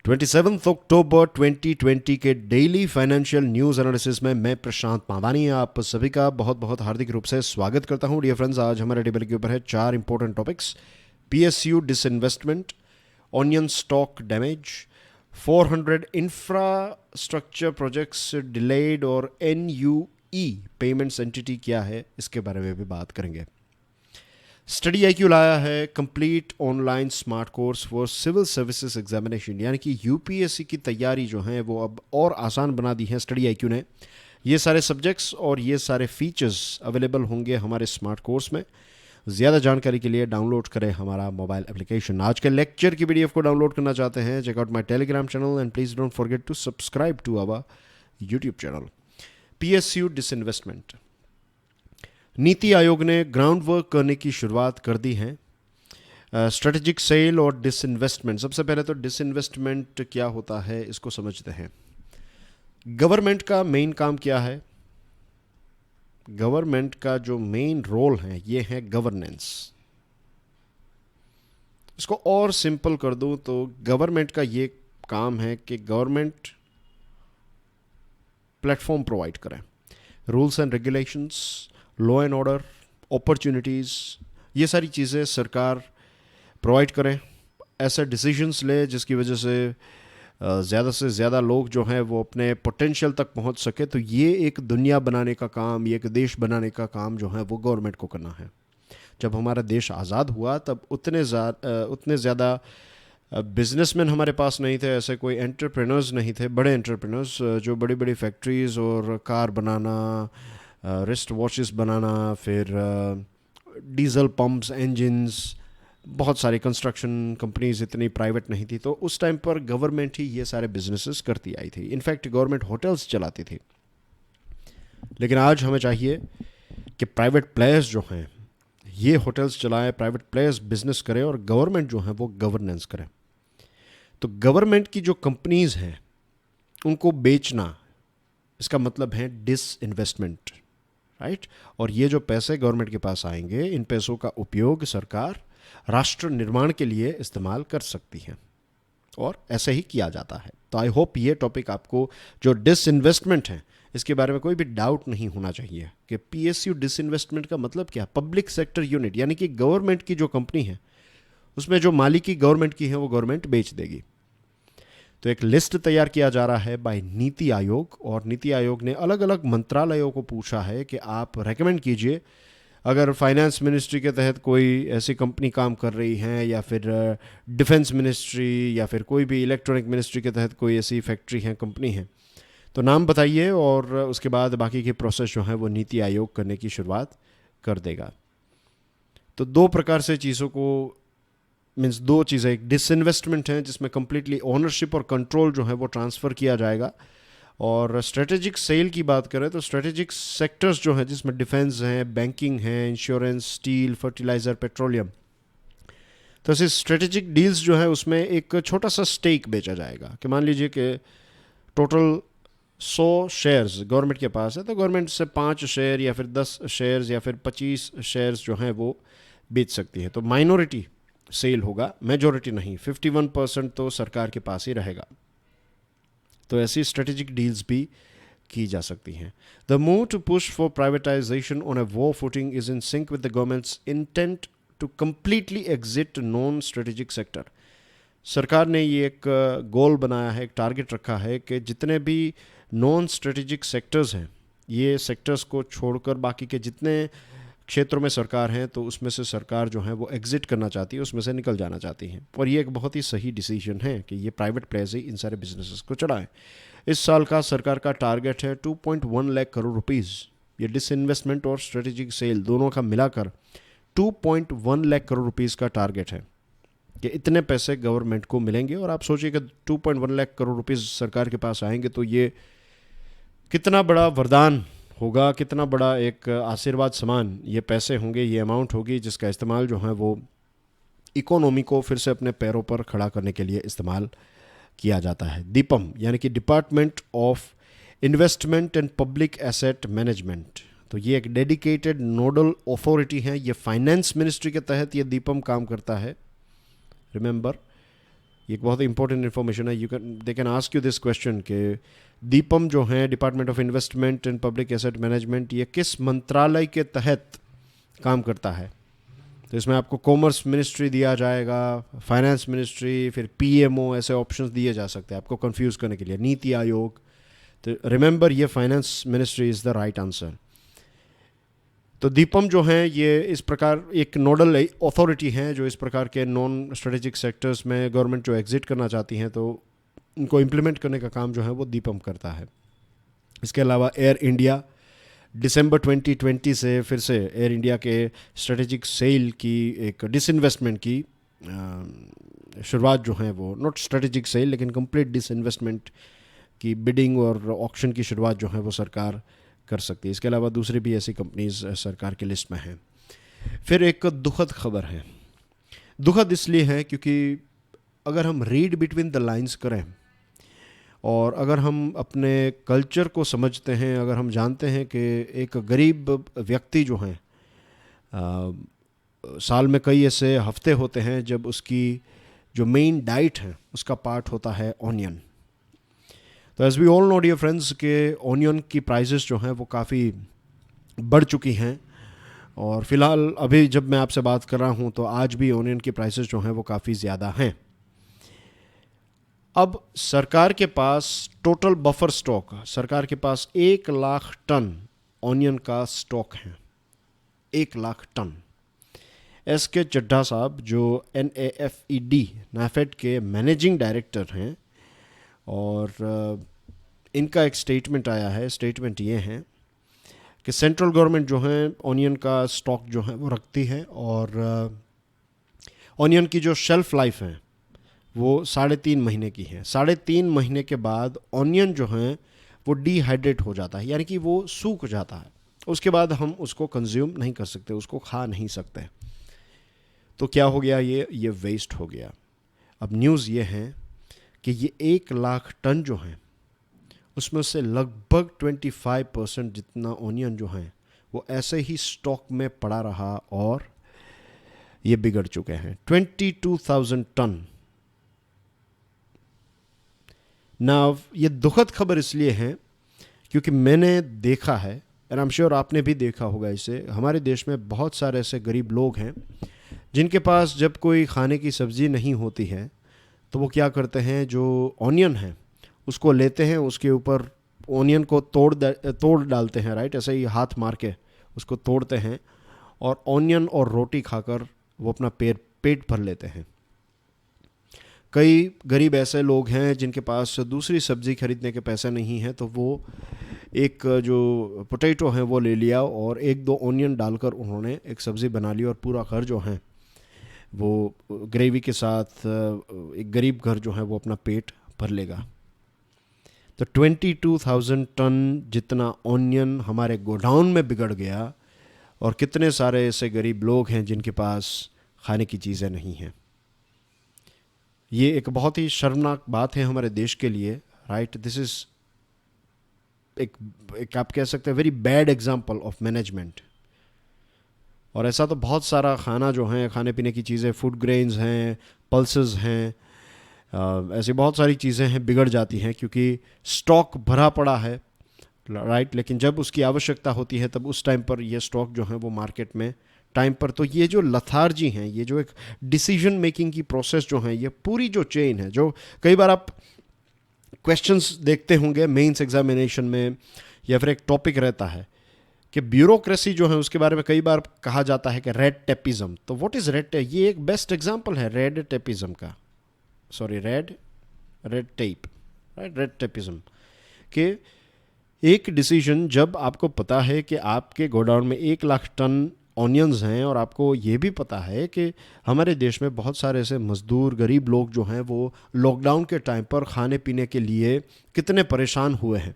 27 अक्टूबर 2020 के daily financial news analysis में मैं प्रशांत मावानी आप सभी का बहुत बहुत हार्दिक रूप से स्वागत करता हूं। डियर फ्रेंड्स, आज हमारे टेबल के ऊपर है 4 important topics. PSU disinvestment, onion stock damage, 400 infrastructure projects delayed और एनयूई पेमेंट्स एंटिटी क्या है, इसके बारे में भी बात करेंगे। स्टडी IQ लाया है complete online smart course for civil services examination, यानी कि यूपीएससी की तैयारी जो है वो अब और आसान बना दी है स्टडी IQ ने। ये सारे सब्जेक्ट्स और ये सारे फीचर्स अवेलेबल होंगे हमारे स्मार्ट कोर्स में। ज़्यादा जानकारी के लिए डाउनलोड करें हमारा मोबाइल एप्लीकेशन। आज के लेक्चर की PDF को डाउनलोड करना चाहते हैं, check out my telegram channel and please don't forget to subscribe to our youtube channel. PSU disinvestment, NITI Aayog ने ग्राउंड वर्क करने की शुरुआत कर दी है। स्ट्रेटेजिक सेल और डिसइन्वेस्टमेंट, सबसे पहले तो डिसइन्वेस्टमेंट क्या होता है इसको समझते हैं। गवर्नमेंट का मेन काम क्या है? गवर्नमेंट का जो मेन रोल है ये है गवर्नेंस। इसको और सिंपल कर दूं तो गवर्नमेंट का ये काम है कि गवर्नमेंट प्लेटफॉर्म प्रोवाइड करे, rules and regulations, law and order, opportunities, ये सारी चीज़ें सरकार प्रोवाइड करें। ऐसे डिसीजंस ले जिसकी वजह से ज़्यादा लोग जो हैं वो अपने पोटेंशियल तक पहुंच सके। तो ये एक दुनिया बनाने का काम, ये एक देश बनाने का काम जो है वो गवर्नमेंट को करना है। जब हमारा देश आज़ाद हुआ तब उतने ज़्यादा बिजनेसमैन हमारे पास नहीं थे, ऐसे कोई एंटरप्रेन्योर्स नहीं थे, बड़े एंटरप्रेन्योर्स जो बड़ी बड़ी फैक्ट्रीज़ और कार बनाना, रिस्ट वॉचेस बनाना, फिर डीजल पंप्स, इंजन्स, बहुत सारी कंस्ट्रक्शन कंपनीज इतनी प्राइवेट नहीं थी। तो उस टाइम पर गवर्नमेंट ही ये सारे बिजनेसेस करती आई थी। इनफैक्ट गवर्नमेंट होटल्स चलाती थी। लेकिन आज हमें चाहिए कि प्राइवेट प्लेयर्स जो हैं ये होटल्स चलाएं, प्राइवेट प्लेयर्स बिजनेस करें और गवर्नमेंट जो है वो गवर्नेंस करें। तो गवर्नमेंट की जो कंपनीज हैं उनको बेचना, इसका मतलब है डिसइन्वेस्टमेंट, राइट। और ये जो पैसे गवर्नमेंट के पास आएंगे, इन पैसों का उपयोग सरकार राष्ट्र निर्माण के लिए इस्तेमाल कर सकती है और ऐसे ही किया जाता है। तो आई होप ये टॉपिक आपको, जो डिसइन्वेस्टमेंट है, इसके बारे में कोई भी डाउट नहीं होना चाहिए कि पीएसयू डिसइन्वेस्टमेंट का मतलब क्या। पब्लिक सेक्टर यूनिट, यानी कि गवर्नमेंट की जो कंपनी है उसमें जो मालिकी गवर्नमेंट की है वो गवर्नमेंट बेच देगी। तो एक लिस्ट तैयार किया जा रहा है बाय नीति आयोग, और नीति आयोग ने अलग अलग मंत्रालयों को पूछा है कि आप रेकमेंड कीजिए, अगर फाइनेंस मिनिस्ट्री के तहत कोई ऐसी कंपनी काम कर रही है, या फिर डिफेंस मिनिस्ट्री, या फिर कोई भी इलेक्ट्रॉनिक मिनिस्ट्री के तहत कोई ऐसी फैक्ट्री है, कंपनी है, तो नाम बताइए। और उसके बाद बाकी की प्रोसेस जो है वो नीति आयोग करने की शुरुआत कर देगा। तो दो प्रकार से चीज़ों को, मीन्स दो चीज़ें, एक डिसइन्वेस्टमेंट है जिसमें कंप्लीटली ओनरशिप और कंट्रोल जो है वो ट्रांसफ़र किया जाएगा, और स्ट्रेटेजिक सेल की बात करें तो स्ट्रेटेजिक सेक्टर्स जो हैं जिसमें डिफेंस है, बैंकिंग है, इंश्योरेंस, स्टील, फर्टिलाइज़र, पेट्रोलियम, तो ऐसे स्ट्रेटेजिक डील्स जो है उसमें एक छोटा सा स्टेक बेचा जाएगा। कि मान लीजिए कि टोटल 100 शेयर्स गवर्नमेंट के पास है, तो गवर्नमेंट से 5 शेयर या फिर 10 शेयर्स या फिर 25 शेयर्स जो हैं वो बेच सकती है। तो माइनॉरिटी सेल होगा, मेजॉरिटी नहीं। 51% तो सरकार के पास ही रहेगा। तो ऐसी स्ट्रेटेजिक डील्स भी की जा सकती हैं। The move to push for privatisation on a war footing is in sync with the government's intent to completely exit non strategic sector. सरकार ने ये एक गोल बनाया है, एक टारगेट रखा है कि जितने भी नॉन स्ट्रेटेजिक सेक्टर्स हैं, ये सेक्टर्स को छोड़कर बाकी के जितने क्षेत्रों में सरकार है तो उसमें से सरकार जो है वो एग्जिट करना चाहती है, उसमें से निकल जाना चाहती है। और ये एक बहुत ही सही डिसीजन है कि ये प्राइवेट प्लेयर्स ही इन सारे बिजनेसेस को चढ़ाएं। इस साल का सरकार का टारगेट है 2.1 लाख करोड़ रुपीज़। ये डिसइन्वेस्टमेंट और स्ट्रेटेजिक सेल दोनों का मिलाकर 2.1 लाख करोड़ रुपीज़ का टारगेट है कि इतने पैसे गवर्नमेंट को मिलेंगे। और आप सोचिए कि 2.1 लाख करोड़ रुपीज़ सरकार के पास आएंगे तो ये कितना बड़ा वरदान होगा, कितना बड़ा एक आशीर्वाद समान ये पैसे होंगे, ये अमाउंट होगी जिसका इस्तेमाल जो है वो इकोनॉमी को फिर से अपने पैरों पर खड़ा करने के लिए इस्तेमाल किया जाता है। दीपम, यानी कि department of investment and public asset management, तो ये एक डेडिकेटेड नोडल अथॉरिटी है। ये फाइनेंस मिनिस्ट्री के तहत ये दीपम काम करता है। रिमेंबर, ये एक बहुत इंपॉर्टेंट इन्फॉर्मेशन है. They can ask you this question कि दीपम जो है department of investment and public asset management, ये किस मंत्रालय के तहत काम करता है. तो इसमें आपको कॉमर्स मिनिस्ट्री दिया जाएगा, फाइनेंस मिनिस्ट्री, फिर पीएमओ, ऐसे ऑप्शंस दिए जा सकते हैं आपको कंफ्यूज करने के लिए. नीति आयोग. तो रिमेंबर, ये finance ministry is the right answer. तो दीपम जो हैं ये इस प्रकार एक नोडल अथॉरिटी हैं जो इस प्रकार के नॉन स्ट्रेटेजिक सेक्टर्स में गवर्नमेंट जो एग्जिट करना चाहती हैं तो उनको इम्प्लीमेंट करने का काम जो है वो दीपम करता है. इसके अलावा एयर इंडिया, दिसंबर 2020 से फिर से एयर इंडिया के स्ट्रेटेजिक सेल की, एक डिसइन्वेस्टमेंट की शुरुआत जो है वो, नॉट स्ट्रेटेजिक सेल लेकिन कंप्लीट डिसइन्वेस्टमेंट की बिडिंग और ऑक्शन की शुरुआत जो है वो सरकार कर सकती है. इसके अलावा दूसरी भी ऐसी कंपनीज सरकार की लिस्ट में हैं. फिर एक दुखद खबर है. दुखद इसलिए है क्योंकि अगर हम रीड बिटवीन द लाइंस करें और अगर हम अपने कल्चर को समझते हैं, अगर हम जानते हैं कि एक गरीब व्यक्ति जो हैं साल में कई ऐसे हफ्ते होते हैं जब उसकी जो मेन डाइट है उसका पार्ट होता है ऑनियन. तो as we all know dear friends के ऑनियन की प्राइसेस जो हैं वो काफ़ी बढ़ चुकी हैं और फ़िलहाल अभी जब मैं आपसे बात कर रहा हूँ तो आज भी ऑनियन की प्राइसेस जो हैं वो काफ़ी ज़्यादा हैं. अब सरकार के पास टोटल बफर स्टॉक, सरकार के पास 1 लाख टन ऑनियन का स्टॉक है. 1 लाख टन. एस के चड्ढा साहब जो NAFED नाफेड के मैनेजिंग डायरेक्टर हैं और इनका एक स्टेटमेंट आया है. स्टेटमेंट ये है कि सेंट्रल गवर्नमेंट जो है ऑनियन का स्टॉक जो है वो रखती है और ऑनियन की जो शेल्फ लाइफ है वो 3.5 महीने की है. 3.5 महीने के बाद ऑनियन जो है वो डिहाइड्रेट हो जाता है, यानी कि वो सूख जाता है. उसके बाद हम उसको कंज्यूम नहीं कर सकते, उसको खा नहीं सकते. तो क्या हो गया, ये वेस्ट हो गया. अब न्यूज़ ये है कि ये 1 लाख टन जो हैं उसमें से लगभग 25% जितना ऑनियन जो है वो ऐसे ही स्टॉक में पड़ा रहा और ये बिगड़ चुके हैं. 22,000 टन. ना ये दुखद खबर इसलिए है क्योंकि मैंने देखा है, एंड आई एम श्योर आपने भी देखा होगा इसे, हमारे देश में बहुत सारे ऐसे गरीब लोग हैं जिनके पास जब कोई खाने की सब्ज़ी नहीं होती है तो वो क्या करते हैं, जो ऑनियन है उसको लेते हैं, उसके ऊपर ऑनियन को तोड़ डालते हैं, राइट, ऐसे ही हाथ मार के उसको तोड़ते हैं और ऑनियन और रोटी खाकर वो अपना पेट भर लेते हैं. कई गरीब ऐसे लोग हैं जिनके पास दूसरी सब्ज़ी खरीदने के पैसे नहीं हैं तो वो एक जो पोटैटो है वो ले लिया और 1-2 ऑनियन डालकर उन्होंने एक सब्ज़ी बना ली और पूरा घर जो है वो ग्रेवी के साथ एक गरीब घर जो है वो अपना पेट भर लेगा. तो 22,000 टन जितना ऑनियन हमारे गोडाउन में बिगड़ गया और कितने सारे ऐसे गरीब लोग हैं जिनके पास खाने की चीज़ें नहीं हैं. ये एक बहुत ही शर्मनाक बात है हमारे देश के लिए, राइट. दिस इज़ एक आप कह सकते हैं very bad example of management. और ऐसा तो बहुत सारा खाना जो है, खाने पीने की चीज़ें, फूड ग्रेन्स हैं, पल्सेस हैं, ऐसी बहुत सारी चीज़ें हैं बिगड़ जाती हैं क्योंकि स्टॉक भरा पड़ा है, राइट. लेकिन जब उसकी आवश्यकता होती है तब उस टाइम पर ये स्टॉक जो है वो मार्केट में टाइम पर, तो ये जो लथार्जी हैं, ये जो एक डिसीजन मेकिंग की प्रोसेस जो है, ये पूरी जो चेन है, जो कई बार आप क्वेश्चंस देखते होंगे मेंस एग्जामिनेशन में या फिर एक टॉपिक रहता है कि ब्यूरोक्रेसी जो है उसके बारे में कई बार कहा जाता है कि रेड टेपिज्म. तो व्हाट इज़ रेड टेप? ये एक बेस्ट एग्जांपल है रेड टेपिज्म का. Sorry, red tape, right, red tapism के एक डिसीजन जब आपको पता है कि आपके गोडाउन में 1 लाख टन ऑनियंस हैं और आपको ये भी पता है कि हमारे देश में बहुत सारे ऐसे मज़दूर गरीब लोग जो हैं वो लॉकडाउन के टाइम पर खाने पीने के लिए कितने परेशान हुए हैं.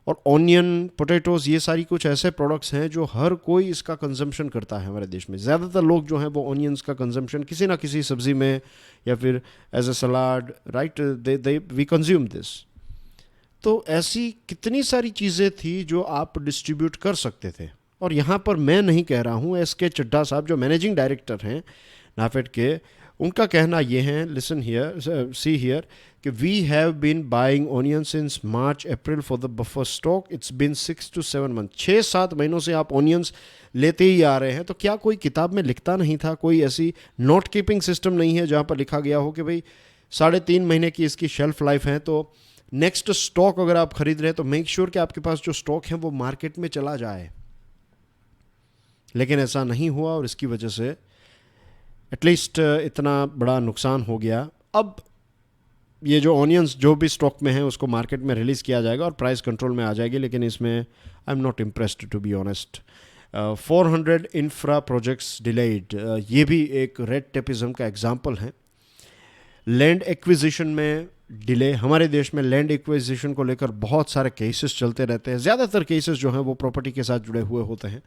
और ऑनियन, पोटैटोज़, ये सारी कुछ ऐसे प्रोडक्ट्स हैं जो हर कोई इसका कंजम्पशन करता है हमारे देश में. ज़्यादातर लोग जो हैं वो ऑनियंस का कंजम्पशन किसी ना किसी सब्ज़ी में या फिर as a salad, right, they we consume this. तो ऐसी कितनी सारी चीज़ें थी जो आप डिस्ट्रीब्यूट कर सकते थे. और यहाँ पर मैं नहीं कह रहा हूँ, SK चड्ढा साहब जो मैनेजिंग डायरेक्टर हैं नाफेड के, उनका कहना ये है, लिसन हियर, सी हियर, कि we have been buying onion since March April for the buffer stock, it's been 6 to 7 month, 6-7 महीनों से आप ऑनियंस लेते ही आ रहे हैं। तो क्या कोई किताब में लिखता नहीं था, कोई ऐसी नोट कीपिंग सिस्टम नहीं है जहाँ पर लिखा गया हो कि भाई 3.5 महीने की इसकी शेल्फ लाइफ है, तो नेक्स्ट स्टॉक अगर आप खरीद रहे हैं तो मेक श्योर कि आपके पास जो स्टॉक है वो मार्केट में चला जाए। लेकिन ऐसा नहीं हुआ और इसकी वजह से एटलीस्ट इतना बड़ा नुकसान हो गया। अब ये जो ऑनियंस जो भी स्टॉक में है उसको मार्केट में रिलीज़ किया जाएगा और प्राइस कंट्रोल में आ जाएगी, लेकिन इसमें I am not impressed to be honest. 400 infra projects delayed, ये भी एक रेड टेपिज्म का एग्जाम्पल है। लैंड एक्विजिशन में डिले, हमारे देश में लैंड एक्विजिशन को लेकर बहुत सारे केसेस चलते रहते हैं, ज़्यादातर केसेस जो हैं वो प्रॉपर्टी के साथ जुड़े हुए होते हैं।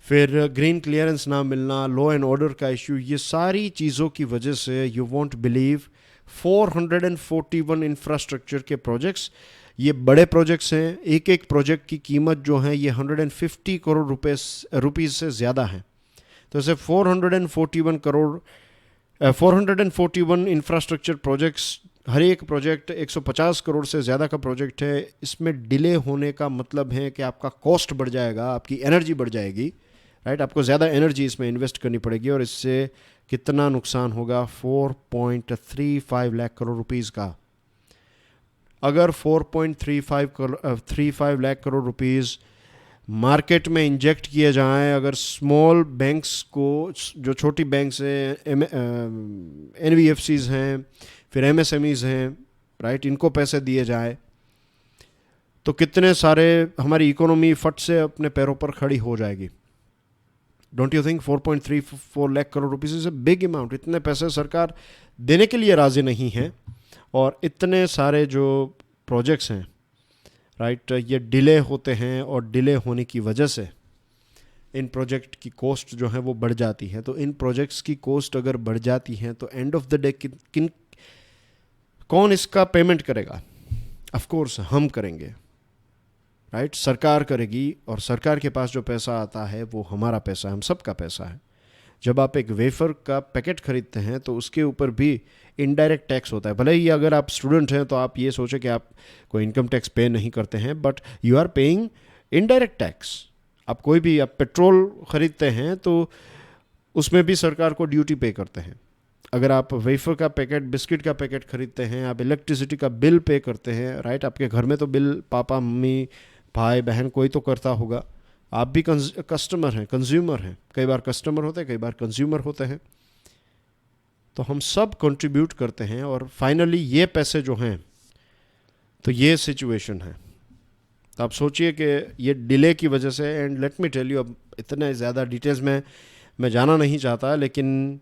फिर ग्रीन क्लियरेंस ना मिलना, लॉ एंड ऑर्डर का इश्यू, ये सारी चीज़ों की वजह से यू वॉन्ट बिलीव 441 इंफ्रास्ट्रक्चर के प्रोजेक्ट्स, ये बड़े प्रोजेक्ट्स हैं। एक एक प्रोजेक्ट की कीमत जो है ये 150 करोड़ रुपीज़ से ज़्यादा है। तो ऐसे 441 इंफ्रास्ट्रक्चर प्रोजेक्ट्स, हर एक प्रोजेक्ट 150 करोड़ से ज़्यादा का प्रोजेक्ट है। इसमें डिले होने का मतलब है कि आपका कॉस्ट बढ़ जाएगा, आपकी एनर्जी बढ़ जाएगी, राइट? आपको ज़्यादा एनर्जी इसमें इन्वेस्ट करनी पड़ेगी और इससे कितना नुकसान होगा? 4.35 लाख करोड़ रुपीज़ का। अगर 4.35 लाख करोड़ रुपीज़ मार्केट में इंजेक्ट किए जाएं, अगर स्मॉल बैंक्स को, जो छोटी बैंक्स हैं, NBFCs हैं, फिर MSMEs हैं, राइट, इनको पैसे दिए जाए तो कितने सारे हमारी इकोनॉमी फट से अपने पैरों पर खड़ी हो जाएगी। Don't you think 4.34 lakh crore rupees is a big amount. इतने पैसे सरकार देने के लिए राज़ी नहीं है और इतने सारे जो प्रोजेक्ट्स हैं, राइट, ये डिले होते हैं और डिले होने की वजह से इन प्रोजेक्ट की कॉस्ट जो है वो बढ़ जाती है। तो इन प्रोजेक्ट्स की कॉस्ट अगर बढ़ जाती है तो एंड ऑफ द डे कौन इसका पेमेंट करेगा? ऑफ कोर्स हम करेंगे, राइट, सरकार करेगी। और सरकार के पास जो पैसा आता है वो हमारा पैसा है, हम सबका पैसा है। जब आप एक वेफर का पैकेट खरीदते हैं तो उसके ऊपर भी इनडायरेक्ट टैक्स होता है। भले ही अगर आप स्टूडेंट हैं तो आप ये सोचें कि आप कोई इनकम टैक्स पे नहीं करते हैं, but you are paying indirect tax. आप कोई भी आप पेट्रोल खरीदते हैं तो उसमें भी सरकार को ड्यूटी पे करते हैं। अगर आप वेफर का पैकेट, बिस्किट का पैकेट खरीदते हैं, आप इलेक्ट्रिसिटी का बिल पे करते हैं, राइट, आपके घर में तो बिल पापा मम्मी भाई बहन कोई तो करता होगा। आप भी कस्टमर हैं, कंज्यूमर हैं, कई बार कस्टमर होते हैं, कई बार कंज्यूमर होते हैं। तो हम सब कंट्रीब्यूट करते हैं और फाइनली ये पैसे जो हैं, तो ये सिचुएशन है। तो आप सोचिए कि ये डिले की वजह से, and let me tell you, अब इतने ज़्यादा डिटेल्स में मैं जाना नहीं चाहता, लेकिन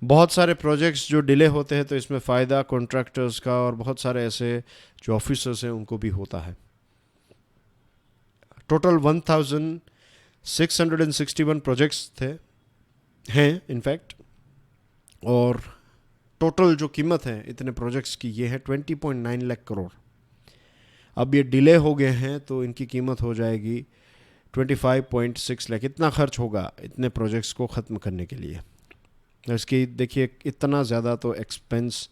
बहुत सारे प्रोजेक्ट्स जो डिले होते हैं तो इसमें फ़ायदा कॉन्ट्रैक्टर्स का और बहुत सारे ऐसे जो ऑफिसर्स हैं उनको भी होता है। टोटल 1661 प्रोजेक्ट्स हैं इनफैक्ट, और टोटल जो कीमत है इतने प्रोजेक्ट्स की ये है 20.9 लाख करोड़। अब ये डिले हो गए हैं तो इनकी कीमत हो जाएगी 25.6 लाख। इतना खर्च होगा इतने प्रोजेक्ट्स को ख़त्म करने के लिए। इसकी देखिए इतना ज़्यादा तो एक्सपेंस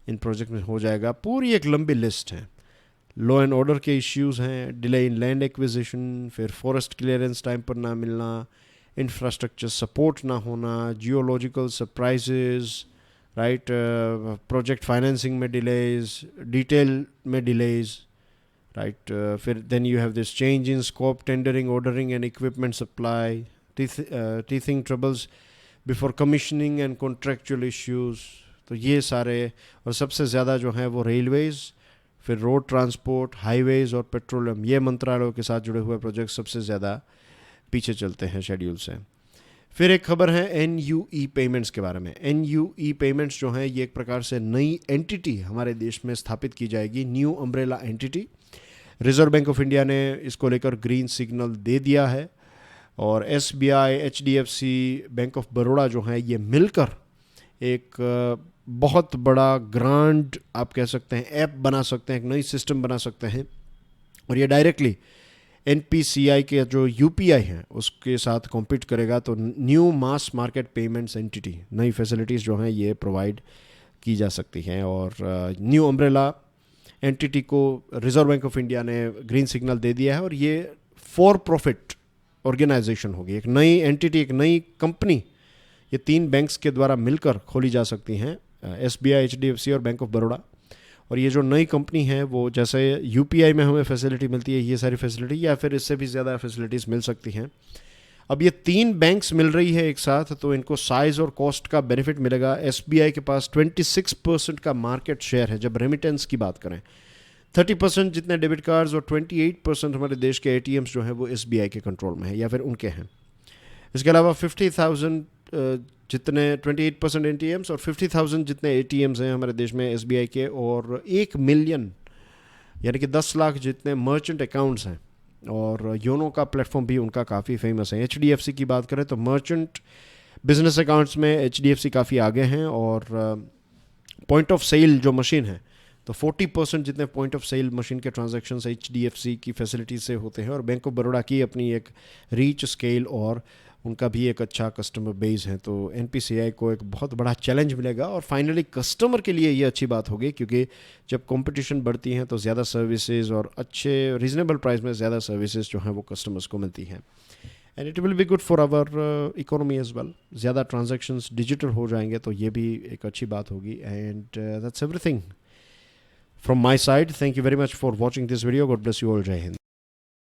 इन प्रोजेक्ट में हो जाएगा। पूरी एक लंबी लिस्ट है। लॉ एंड ऑर्डर के इश्यूज़ हैं, डिले इन लैंड एक्विजिशन, फिर फॉरेस्ट क्लियरेंस टाइम पर ना मिलना, इंफ्रास्ट्रक्चर सपोर्ट ना होना, geological surprises, right, project financing में डिलेज, डिटेल में डिलेज, राइट, फिर then you have this change in scope, tendering, ordering and equipment supply, teething troubles before commissioning and contractual issues. तो ये सारे, और सबसे ज़्यादा जो है वो रेलवेज़, फिर रोड ट्रांसपोर्ट, हाईवेज़ और पेट्रोलियम, ये मंत्रालयों के साथ जुड़े हुए प्रोजेक्ट सबसे ज़्यादा पीछे चलते हैं शेड्यूल से। फिर एक खबर है NUE पेमेंट्स के बारे में। NUE पेमेंट्स जो हैं ये एक प्रकार से नई एंटिटी हमारे देश में स्थापित की जाएगी, new umbrella entity. Reserve bank of India ने इसको लेकर ग्रीन सिग्नल दे दिया है और SBI, HDFC, bank of Baroda जो है ये मिलकर एक बहुत बड़ा ग्रांड आप कह सकते हैं ऐप बना सकते हैं, एक नई सिस्टम बना सकते हैं। और ये डायरेक्टली NPCI के जो UPI हैं उसके साथ कॉम्पीट करेगा, तो new mass market payments entity, नई फैसिलिटीज़ जो हैं ये प्रोवाइड की जा सकती हैं। और न्यू अम्ब्रेला एंटिटी को रिजर्व बैंक ऑफ इंडिया ने ग्रीन सिग्नल दे दिया है, और ये फॉर प्रॉफिट ऑर्गेनाइजेशन होगी, एक नई एंटिटी, एक नई कंपनी, ये 3 बैंक्स के द्वारा मिलकर खोली जा सकती हैं, SBI, HDFC और बैंक ऑफ बड़ौदा। और ये जो नई कंपनी है वो जैसे UPI में हमें फैसिलिटी मिलती है, ये सारी फैसिलिटी या फिर इससे भी ज़्यादा फैसिलिटीज़ मिल सकती हैं। अब ये 3 बैंक्स मिल रही है एक साथ, तो इनको साइज़ और कॉस्ट का बेनिफिट मिलेगा। SBI के पास 26% का मार्केट शेयर है जब रेमिटेंस की बात करें, 30% जितने डेबिट कार्ड्स और 28% हमारे देश के ATMs जो हैं वो SBI के कंट्रोल में है या फिर उनके हैं। इसके अलावा 50,000 जितने 28% ATMs और 50,000 जितने ATMs हैं हमारे देश में SBI के, और 1 मिलियन यानी कि 10 लाख जितने मर्चेंट अकाउंट्स हैं। और योनो का प्लेटफॉर्म भी उनका काफ़ी फेमस है। HDFC की बात करें तो मर्चेंट बिजनेस अकाउंट्स में HDFC काफ़ी आगे हैं। और पॉइंट ऑफ सेल जो मशीन है, तो 40% जितने पॉइंट ऑफ सेल मशीन के ट्रांजैक्शंस HDFC की फैसिलिटी से होते हैं। और बैंक ऑफ बड़ौदा की अपनी एक रीच, स्केल और उनका भी एक अच्छा कस्टमर बेस है। तो NPCI को एक बहुत बड़ा चैलेंज मिलेगा, और फाइनली कस्टमर के लिए ये अच्छी बात होगी, क्योंकि जब कंपटीशन बढ़ती हैं तो ज़्यादा सर्विसेज और अच्छे रीजनेबल प्राइस में ज़्यादा सर्विसेज जो हैं वो कस्टमर्स को मिलती हैं। And it will be good for our economy as well. ज़्यादा ट्रांजेक्शन्स डिजिटल हो जाएंगे तो ये भी एक अच्छी बात होगी। And that's everything from my side. Thank you very much for watching this video. God bless you all. जय हिंद।